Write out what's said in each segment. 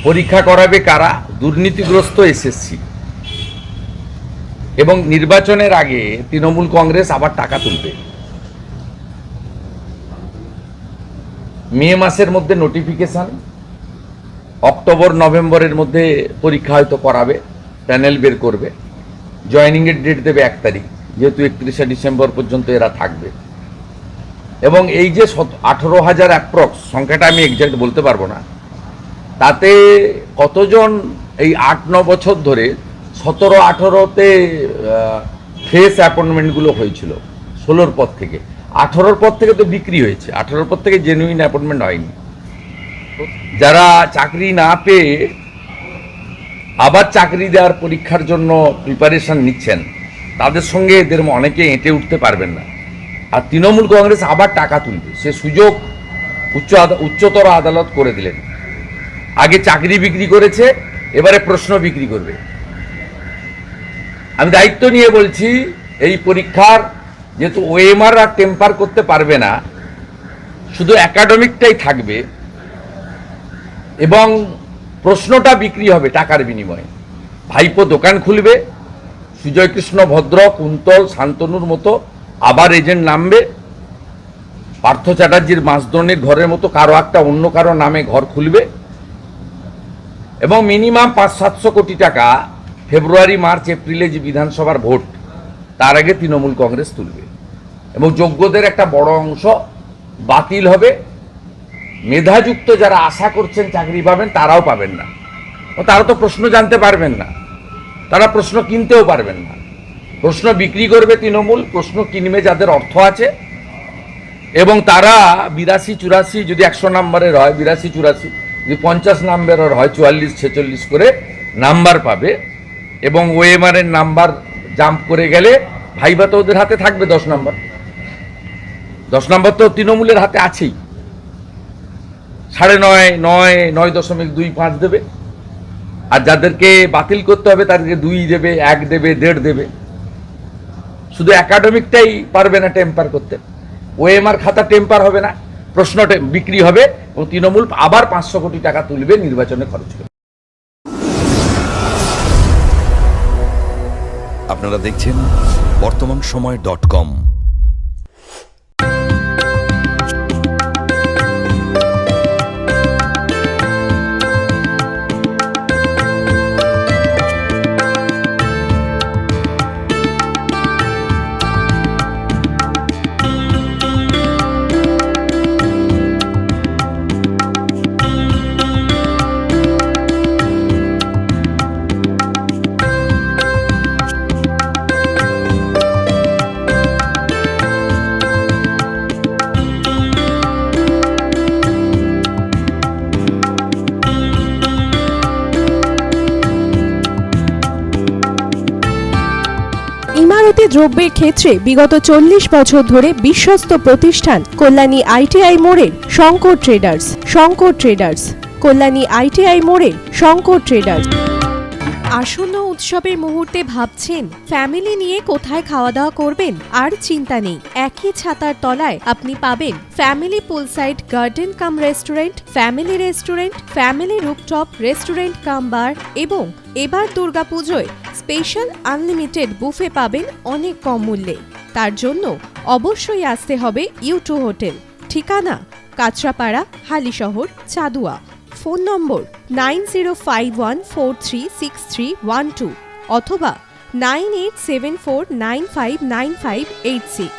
পরীক্ষা করাবে কারা? দুর্নীতিগ্রস্ত এসএসসি। এবং নির্বাচনের আগে তৃণমূল কংগ্রেস আবার টাকা তুলবে। মে মাসের মধ্যে নোটিফিকেশন, অক্টোবর নভেম্বরের মধ্যে পরীক্ষা হয়তো করাবে, প্যানেল বের করবে, জয়েনিংয়ের ডেট দেবে 1 তারিখ, যেহেতু 31শে ডিসেম্বর পর্যন্ত এরা থাকবে। এবং এই যে 18,000 অ্যাপ্রক্স সংখ্যাটা আমি এক্সাক্ট বলতে পারবো না, তাতে কতজন এই 8-9 বছর ধরে 17-18তে ফ্রেশ অ্যাপয়েন্টমেন্টগুলো হয়েছিল, 16র পর থেকে। 18র পর থেকে তো বিক্রি হয়েছে, 18র পর থেকে জেনুইন অ্যাপয়েন্টমেন্ট হয়নি। যারা চাকরি না পেয়ে আবার চাকরি দেওয়ার পরীক্ষার জন্য প্রিপারেশন নিচ্ছেন, তাদের সঙ্গে এদের অনেকে এঁটে উঠতে পারবেন না। আর তৃণমূল কংগ্রেস আবার টাকা তুলবে, সে সুযোগ উচ্চতর আদালত করে দিলেন। আগে চাকরি বিক্রি করেছে, এবারে প্রশ্ন বিক্রি করবে। আমি দায়িত্ব নিয়ে বলছি, এই পরীক্ষার যেহেতু ওএমআর আর টেম্পার করতে পারবে না, শুধু একাডেমিকটাই থাকবে এবং প্রশ্নটা বিক্রি হবে টাকার বিনিময়ে। ভাইপো দোকান খুলবে, সুজয় কৃষ্ণ ভদ্র, কুন্তল, শান্তনুর মতো আবার এজেন্ট নামবে, পার্থ চ্যাটার্জির মাসদনের ঘরের মতো কারো একটা অন্য কারো নামে ঘর খুলবে এবং মিনিমাম 500-700 কোটি টাকা ফেব্রুয়ারি, মার্চ, এপ্রিলে যে বিধানসভার ভোট, তার আগে তৃণমূল কংগ্রেস তুলবে এবং যোগ্যদের একটা বড় অংশ বাতিল হবে। মেধাযুক্ত যারা আশা করছেন চাকরি পাবেন, তারাও পাবেন না। তারা তো প্রশ্ন জানতে পারবেন না, তারা প্রশ্ন কিনতেও পারবেন না। প্রশ্ন বিক্রি করবে তৃণমূল, প্রশ্ন কিনবে যাদের অর্থ আছে, এবং তারা 82-84 যদি 100 নম্বরের হয়, 82-84 যদি 50 নম্বরের হয়, 44-46 করে নাম্বার পাবে এবং ওএমআর এর নাম্বার জাম্প করে গেলে ভাইবা তো ওদের হাতে থাকবে 10 নম্বর। 10 নম্বর তো তৃণমূলের হাতে আছেই। 9.5, 9.25 দেবে, আর যাদেরকে বাতিল করতে হবে তাদেরকে 2 দেবে, 1 দেবে, 1.5 দেবে। শুধু একাডেমিকটাই পারবে না টেম্পার করতে, ওএমআর খাতা টেম্পার হবে না, প্রশ্ন বিক্রি হবে এবং তৃণমূল আবার 500 কোটি টাকা তুলবে নির্বাচনে খরচ করে। আপনারা দেখছেন বর্তমান সময়.com। ইমারতি দ্রব্যের ক্ষেত্রে বিগত 40 বছর ধরে বিশ্বস্ত প্রতিষ্ঠান কল্যাণী আইটিআই মোড়ের শঙ্কর ট্রেডার্স। কল্যাণী আইটিআই মোড়ের শঙ্কর ট্রেডার্স। আসন্ন উৎসবের মুহূর্তে ভাবছেন ফ্যামিলি নিয়ে কোথায় খাওয়া দাওয়া করবেন? আর চিন্তা নেই, একই ছাতার তলায় আপনি পাবেন family poolside garden cum restaurant, family rooftop restaurant cum bar এবং এবার দুর্গাপুজোয় স্পেশাল আনলিমিটেড বুফে পাবেন অনেক কম মূল্যে। তার জন্য অবশ্যই আসতে হবে U2 হোটেল। ঠিকানা কাঁচরাপাড়া, হালিশহর, চাদুয়া। ফোন নম্বর 9051436312 অথবা 9874959586।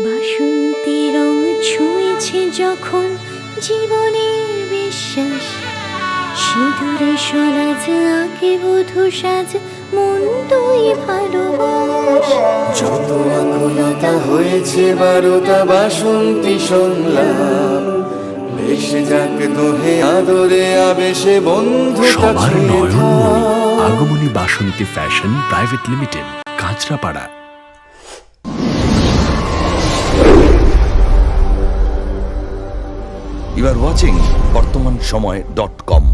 বাসন্তী রং ছুঁয়েছে যখন জীবনের বিশ্বাস, সিঁদুরে সরাজ আঁকে বধূ সাজ, মন তুই ভালোবাস। যত আকুলতা হয়েছে 12টা বাসন্তী সংলাপ, ভেসে যাক দোহে আদরে আবেশে বন্ধুতা সবার ছুঁয়ে নয়নমণি থাক। Agomoni Basanti fashion private limited, Kanchrapara. You are watching বর্তমান সময়.com।